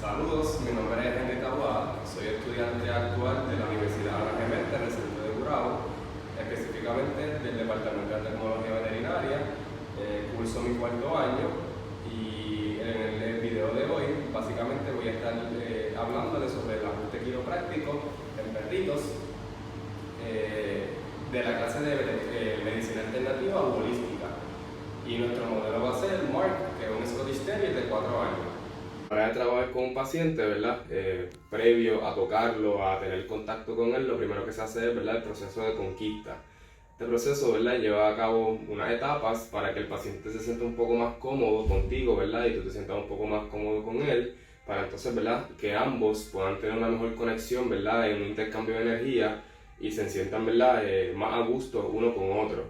Saludos, mi nombre es Henry Taboada, soy estudiante actual de la Universidad Ana Geméndez, recinto de Gurabo, específicamente del Departamento de Tecnología Veterinaria. Curso mi cuarto año y en el video de hoy básicamente voy a estar hablándoles sobre el ajuste quiropráctico en perritos de la clase de medicina alternativa o holística. Y nuestro modelo va a ser Mark, que es un Scottish Terrier de 4 años. Para trabajar con un paciente, ¿verdad? Previo a tocarlo, a tener contacto con él, lo primero que se hace es, ¿verdad?, el proceso de conquista. Este proceso, ¿verdad?, lleva a cabo unas etapas para que el paciente se sienta un poco más cómodo contigo, ¿verdad?, y tú te sientas un poco más cómodo con él, para entonces, ¿verdad?, que ambos puedan tener una mejor conexión, ¿verdad?, en un intercambio de energía y se sientan, ¿verdad?, más a gusto uno con otro.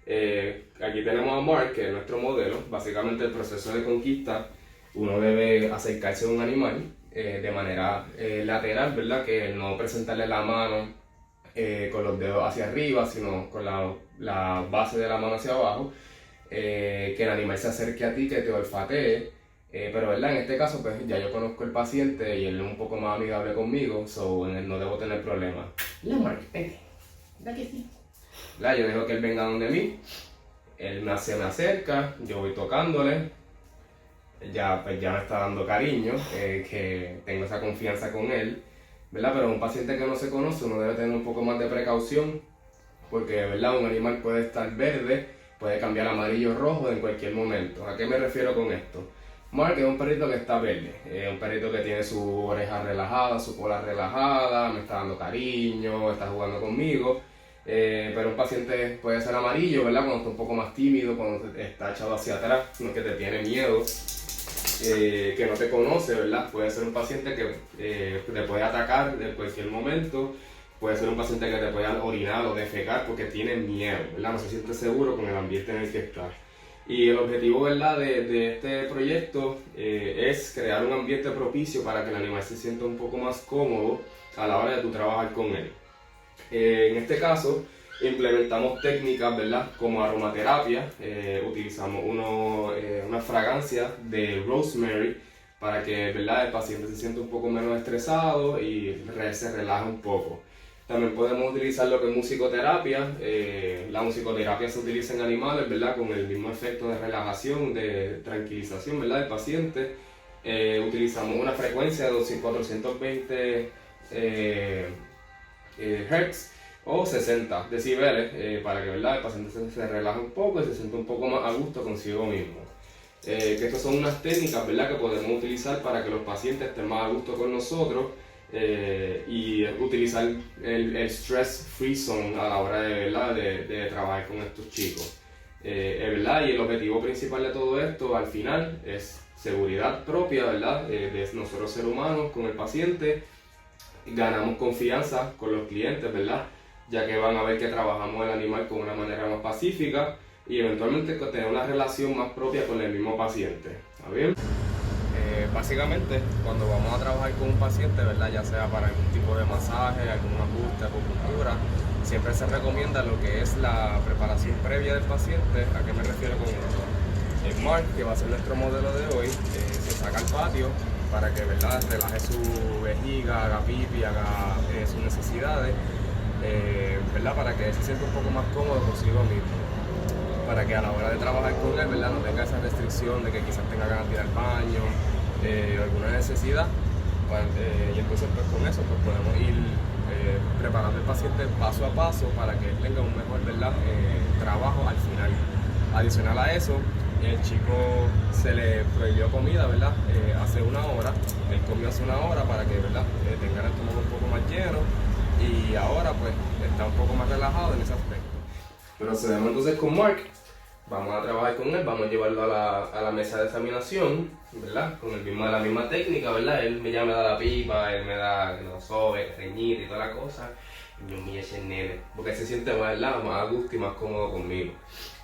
Aquí tenemos a Mark, que es nuestro modelo. Básicamente el proceso de conquista, uno debe acercarse a un animal de manera lateral, ¿verdad? Que no presentarle la mano con los dedos hacia arriba, sino con la base de la mano hacia abajo. Que el animal se acerque a ti, que te olfatee. Pero, ¿verdad?, en este caso, pues ya yo conozco el paciente y él es un poco más amigable conmigo, so en él no debo tener problemas. La Mark, vente. Da que sí. Yo dejo que él venga donde mí, él se me acerca, yo voy tocándole, pues ya me está dando cariño, que tengo esa confianza con él, ¿verdad? Pero un paciente que no se conoce, uno debe tener un poco más de precaución, porque, ¿verdad?, un animal puede estar verde, puede cambiar amarillo o rojo en cualquier momento. ¿A qué me refiero con esto? Mark es un perrito que está verde, es un perrito que tiene su oreja relajada, su cola relajada, me está dando cariño, está jugando conmigo. Pero un paciente puede ser amarillo, ¿verdad?, cuando está un poco más tímido, cuando está echado hacia atrás, no, que te tiene miedo, que no te conoce, ¿verdad? Puede ser un paciente que te puede atacar en cualquier momento, puede ser un paciente que te pueda orinar o defecar porque tiene miedo, ¿verdad? No se siente seguro con el ambiente en el que está. Y el objetivo, ¿verdad?, de este proyecto es crear un ambiente propicio para que el animal se sienta un poco más cómodo a la hora de tu trabajar con él. En este caso, implementamos técnicas, ¿verdad?, como aromaterapia. Utilizamos una fragancia de rosemary para que, ¿verdad?, el paciente se sienta un poco menos estresado y se relaje un poco. También podemos utilizar lo que es musicoterapia. La musicoterapia se utiliza en animales, ¿verdad?, con el mismo efecto de relajación, de tranquilización, ¿verdad?, del paciente. Utilizamos una frecuencia de 420 Hz o 60 decibeles para que, ¿verdad?, el paciente se relaje un poco y se sienta un poco más a gusto consigo mismo. Que estas son unas técnicas, ¿verdad?, que podemos utilizar para que los pacientes estén más a gusto con nosotros y utilizar el stress free zone a la hora de trabajar con estos chicos. ¿Verdad? Y el objetivo principal de todo esto al final es seguridad propia, ¿verdad?, de nosotros seres humanos con el paciente. Ganamos confianza con los clientes, ¿verdad?, ya que van a ver que trabajamos el animal con una manera más pacífica y eventualmente tener una relación más propia con el mismo paciente. ¿Está bien? Básicamente, cuando vamos a trabajar con un paciente, ¿verdad?, ya sea para algún tipo de masaje, algún ajuste, acupuntura, siempre se recomienda lo que es la preparación previa del paciente. ¿A qué me refiero con esto? El Mark, que va a ser nuestro modelo de hoy, se saca al patio para que, ¿verdad?, relaje su vejiga, haga pipi, haga sus necesidades, ¿verdad?, para que se sienta un poco más cómodo consigo mismo, para que a la hora de trabajar con él, ¿verdad?, no tenga esa restricción de que quizás tenga ganas de ir al baño, alguna necesidad. Y entonces, pues, con eso pues, podemos ir preparando al paciente paso a paso para que él tenga un mejor, ¿verdad?, trabajo al final. Adicional a eso, el chico se le prohibió comida, ¿verdad?, hace 1 hora. Él comió hace 1 hora para que, ¿verdad?, tenga el estómago un poco más lleno y ahora pues está un poco más relajado en ese aspecto. Procedemos entonces con Mark. Vamos a trabajar con él, vamos a llevarlo a la mesa de examinación, ¿verdad?, con la misma técnica, ¿verdad? Él ya me da la pipa, él me da los sobes, reñir y toda la cosa. Y yo me ese nene, porque él se siente más, ¿verdad?, más a gusto y más cómodo conmigo.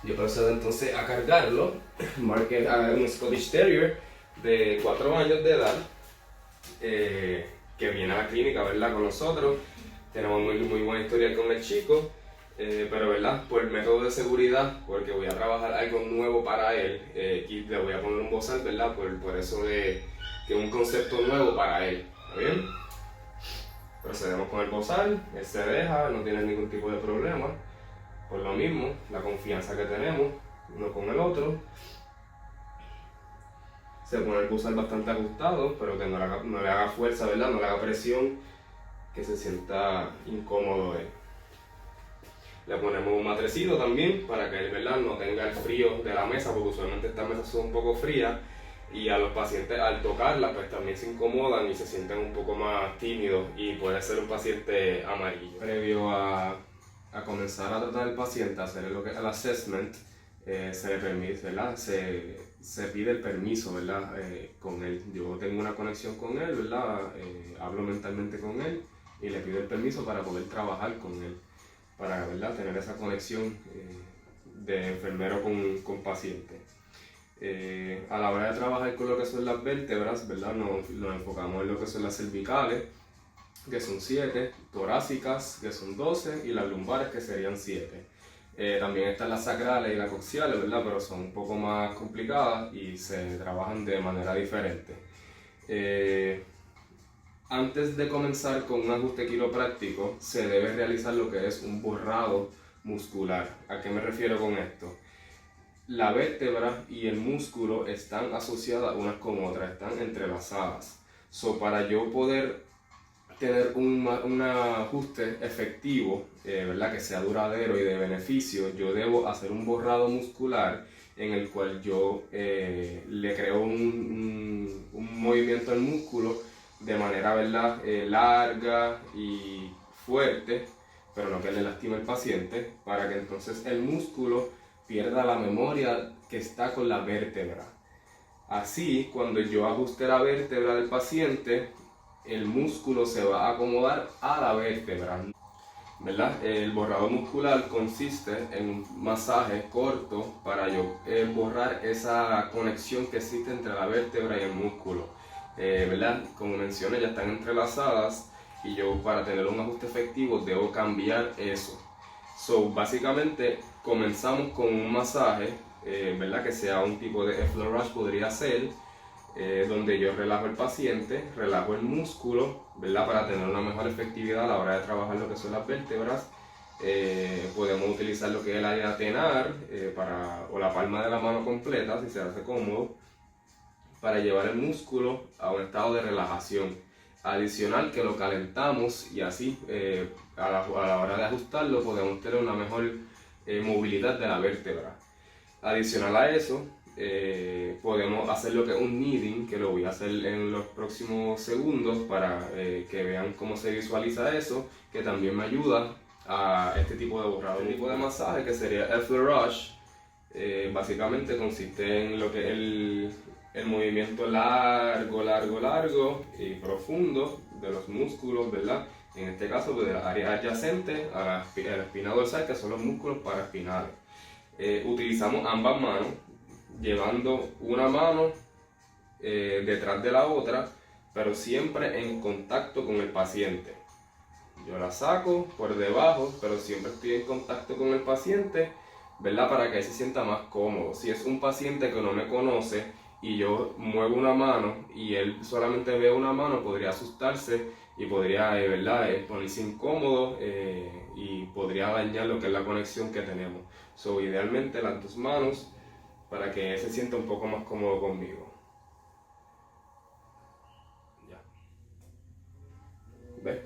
Yo procedo entonces a cargarlo. Mark es un Scottish Terrier de 4 años de edad, que viene a la clínica, ¿verdad?, con nosotros. Tenemos muy buena historia con el chico. Pero, ¿verdad?, por el método de seguridad, porque voy a trabajar algo nuevo para él, y le voy a poner un bozal, ¿verdad?, por eso de que es un concepto nuevo para él. ¿Está bien? Procedemos con el bozal, él se deja, no tiene ningún tipo de problema. Por lo mismo, la confianza que tenemos uno con el otro. Se pone el bozal bastante ajustado, pero que no le haga fuerza, ¿verdad? No le haga presión, que se sienta incómodo él. Le ponemos un matrecito también para que él, ¿verdad?, no tenga el frío de la mesa, porque usualmente estas mesas son un poco frías y a los pacientes al tocarlas pues también se incomodan y se sienten un poco más tímidos y puede ser un paciente amarillo. Previo a comenzar a tratar al paciente, a hacer lo que es el assessment, se le permite, ¿verdad? Se pide el permiso, ¿verdad? Con él. Yo tengo una conexión con él, ¿verdad? Hablo mentalmente con él y le pido el permiso para poder trabajar con él, para, ¿verdad?, tener esa conexión de enfermero con paciente. A la hora de trabajar con lo que son las vértebras, ¿verdad?, nos enfocamos en lo que son las cervicales, que son 7, torácicas, que son 12, y las lumbares, que serían 7. También están las sacrales y las coxiales, ¿verdad?, pero son un poco más complicadas y se trabajan de manera diferente. Antes de comenzar con un ajuste quiropráctico, se debe realizar lo que es un borrado muscular. ¿A qué me refiero con esto? La vértebra y el músculo están asociadas unas con otras, están entrelazadas. Para yo poder tener un ajuste efectivo, ¿verdad?, que sea duradero y de beneficio, yo debo hacer un borrado muscular en el cual yo le creo un movimiento al músculo de manera, ¿verdad?, larga y fuerte, pero no que le lastime al paciente, para que entonces el músculo pierda la memoria que está con la vértebra. Así, cuando yo ajuste la vértebra del paciente, el músculo se va a acomodar a la vértebra, ¿verdad? El borrado muscular consiste en un masaje corto para yo borrar esa conexión que existe entre la vértebra y el músculo. ¿Verdad? Como mencioné, ya están entrelazadas y yo, para tener un ajuste efectivo, debo cambiar eso. Básicamente comenzamos con un masaje, ¿verdad?, que sea un tipo de F-Flow Rush, podría ser, donde yo relajo al paciente, relajo el músculo, ¿verdad?, para tener una mejor efectividad a la hora de trabajar lo que son las vértebras. Podemos utilizar lo que es el área tenar o la palma de la mano completa, si se hace cómodo, para llevar el músculo a un estado de relajación. Adicional, que lo calentamos y así a la hora de ajustarlo podemos tener una mejor movilidad de la vértebra. Adicional a eso, podemos hacer lo que es un kneading, que lo voy a hacer en los próximos segundos para que vean cómo se visualiza eso, que también me ayuda a este tipo de borrado. Este tipo de masaje, que sería F-Flow Rush, básicamente consiste en lo que es el movimiento largo y profundo de los músculos, ¿verdad? En este caso, de la área adyacente a la espina dorsal, que son los músculos paraespinales. Utilizamos ambas manos, llevando una mano detrás de la otra, pero siempre en contacto con el paciente. Yo la saco por debajo, pero siempre estoy en contacto con el paciente, ¿verdad?, para que él se sienta más cómodo. Si es un paciente que no me conoce y yo muevo una mano y él solamente ve una mano, podría asustarse y podría, ¿verdad?, ponerse incómodo y podría dañar lo que es la conexión que tenemos. Idealmente las dos manos, para que él se sienta un poco más cómodo conmigo. Ya. ¿Ves?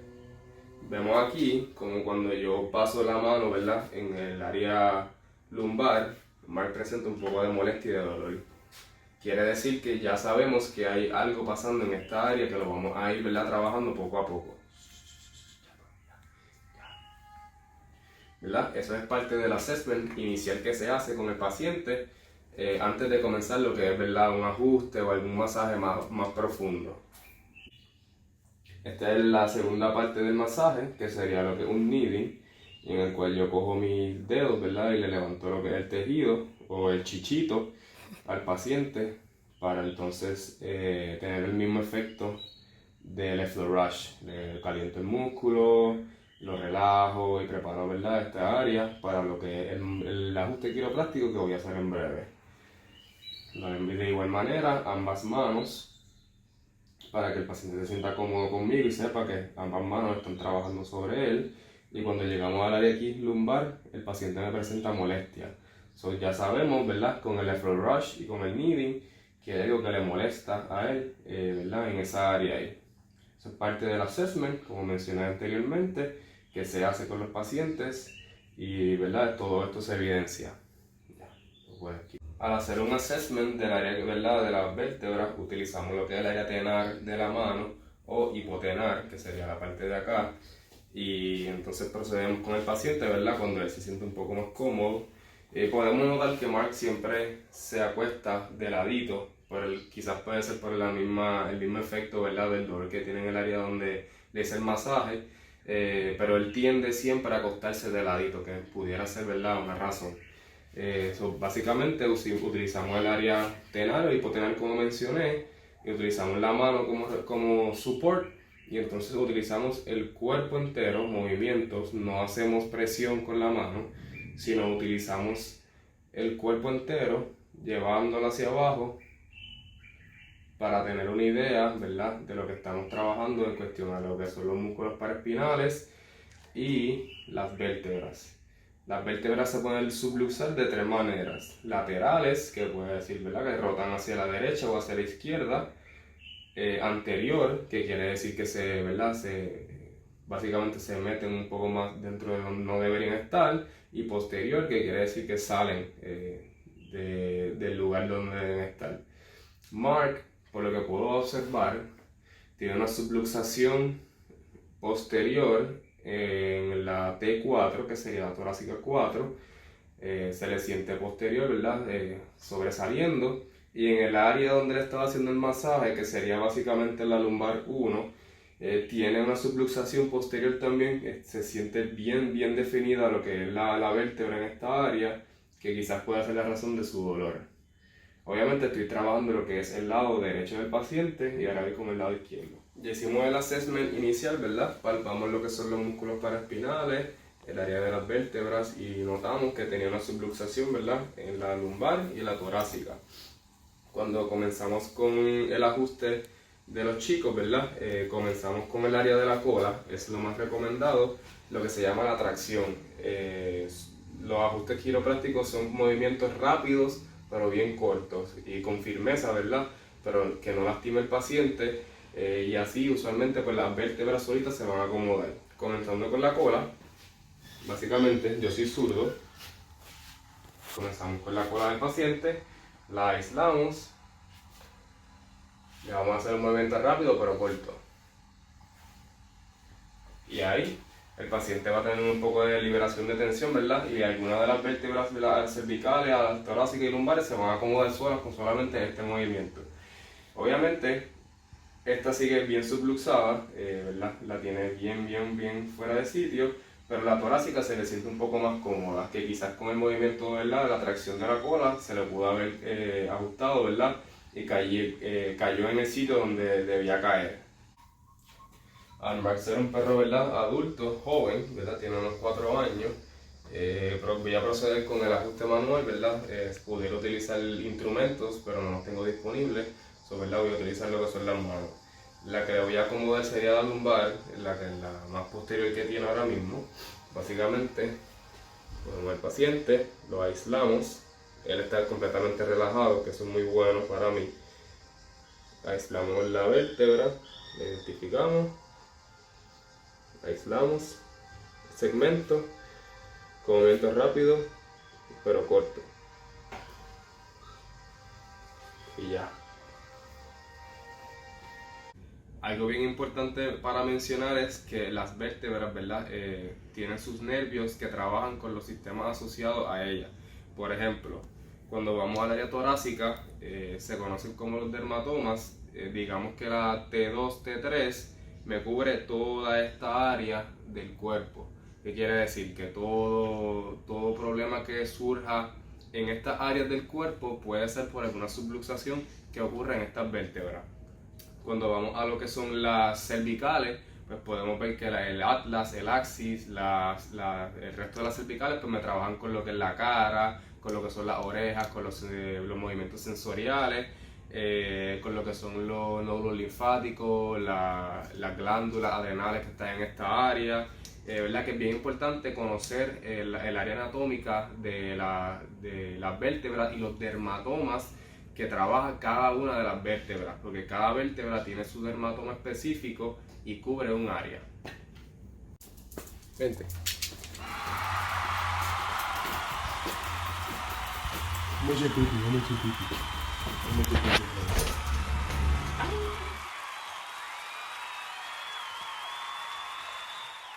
Vemos aquí como cuando yo paso la mano, ¿verdad?, en el área lumbar, Mark presenta un poco de molestia y de dolor. Quiere decir que ya sabemos que hay algo pasando en esta área, que lo vamos a ir, ¿verdad?, trabajando poco a poco. ¿Verdad? Eso es parte del assessment inicial que se hace con el paciente antes de comenzar lo que es, ¿verdad?, un ajuste o algún masaje más profundo. Esta es la segunda parte del masaje, que sería lo que es un kneading, en el cual yo cojo mis dedos, ¿verdad?, y le levanto lo que es el tejido o el chichito al paciente para entonces tener el mismo efecto del F-Flow Rush. Le caliento el músculo, lo relajo y preparo, ¿verdad?, esta área para lo que es el ajuste quiropráctico que voy a hacer en breve. Lo envío de igual manera, ambas manos para que el paciente se sienta cómodo conmigo y sepa que ambas manos están trabajando sobre él. Y cuando llegamos al área aquí lumbar, el paciente me presenta molestia. Ya sabemos, ¿verdad? Con el effort rush y con el kneading, que hay algo que le molesta a él, ¿verdad? En esa área ahí. Eso es parte del assessment, como mencioné anteriormente, que se hace con los pacientes y, ¿verdad? Todo esto se evidencia. Ya, lo puedes quitar. Al hacer un assessment del área, ¿verdad? De las vértebras, utilizamos lo que es el área tenar de la mano o hipotenar, que sería la parte de acá. Y entonces procedemos con el paciente, ¿verdad? Cuando él se siente un poco más cómodo. Podemos notar que Mark siempre se acuesta de ladito, quizás puede ser por el mismo efecto, ¿verdad? Del dolor que tiene en el área donde le hice el masaje, pero él tiende siempre a acostarse de ladito, que pudiera ser, ¿verdad? Una razón. Básicamente utilizamos el área tenar o hipotenar como mencioné, y utilizamos la mano como support. Y entonces utilizamos el cuerpo entero, movimientos, no hacemos presión con la mano, sino utilizamos el cuerpo entero llevándolo hacia abajo para tener una idea, ¿verdad?, de lo que estamos trabajando en cuestión a lo que son los músculos paraespinales y las vértebras. Las vértebras se pueden subluxar de tres maneras: laterales, que puede decir, ¿verdad?, que rotan hacia la derecha o hacia la izquierda; anterior, que quiere decir que básicamente se meten un poco más dentro de donde no deberían estar; y posterior, que quiere decir que salen del lugar donde deben estar. Mark, por lo que puedo observar, tiene una subluxación posterior en la T4, que sería la torácica 4. Se le siente posterior, ¿verdad?, sobresaliendo. Y en el área donde le estaba haciendo el masaje, que sería básicamente la lumbar 1, tiene una subluxación posterior también. Se siente bien definida lo que es la vértebra en esta área, que quizás pueda ser la razón de su dolor. Obviamente estoy trabajando lo que es el lado derecho del paciente y ahora voy con el lado izquierdo. Ya hicimos el assessment inicial, ¿verdad? Palpamos lo que son los músculos paraespinales, el área de las vértebras, y notamos que tenía una subluxación, ¿verdad?, en la lumbar y en la torácica. Cuando comenzamos con el ajuste de los chicos, ¿verdad?, comenzamos con el área de la cola. Es lo más recomendado, lo que se llama la tracción. Los ajustes quiroprácticos son movimientos rápidos, pero bien cortos y con firmeza, ¿verdad?, pero que no lastime el paciente, y así usualmente pues las vértebras solitas se van a acomodar. Comenzando con la cola, básicamente yo soy zurdo. Comenzamos con la cola del paciente, la aislamos, le vamos a hacer un movimiento rápido pero corto, y ahí el paciente va a tener un poco de liberación de tensión, ¿verdad? Y algunas de las vértebras de las cervicales, las torácicas y lumbares se van a acomodar solas con solamente este movimiento. Obviamente esta sigue bien subluxada, ¿verdad? La tiene bien fuera de sitio, pero la torácica se le siente un poco más cómoda, que quizás con el movimiento, ¿verdad?, la tracción de la cola se le pudo haber ajustado, ¿verdad?, y cayó en el sitio donde debía caer. Al Mark ser un perro, ¿verdad?, adulto, joven, ¿verdad?, tiene unos 4 años, voy a proceder con el ajuste manual, ¿verdad? Pudiera utilizar instrumentos, pero no los tengo disponibles, ¿verdad? Voy a utilizar lo que son las manos. La que le voy a acomodar sería la lumbar, la más posterior que tiene ahora mismo. Básicamente, ponemos al paciente, lo aislamos, él está completamente relajado, que eso es muy bueno para mí. Aislamos la vértebra, la identificamos, aislamos el segmento con movimientos rápidos pero cortos, y ya. Algo bien importante para mencionar es que las vértebras, ¿verdad?, tienen sus nervios que trabajan con los sistemas asociados a ellas. Por ejemplo, cuando vamos al área torácica, se conocen como los dermatomas. Digamos que la T2, T3 me cubre toda esta área del cuerpo. ¿Qué quiere decir? Que todo problema que surja en estas áreas del cuerpo puede ser por alguna subluxación que ocurre en estas vértebras. Cuando vamos a lo que son las cervicales, pues podemos ver que el atlas, el axis, el resto de las cervicales pues me trabajan con lo que es la cara, con lo que son las orejas, con los movimientos sensoriales. con lo que son los nódulos linfáticos, las glándulas adrenales que están en esta área. ¿Verdad? Que es bien importante conocer el área anatómica de las vértebras y los dermatomas que trabaja cada una de las vértebras, porque cada vértebra tiene su dermatoma específico y cubre un área. Vente. Mucho pipi, mucho pipi. Mucho pipi.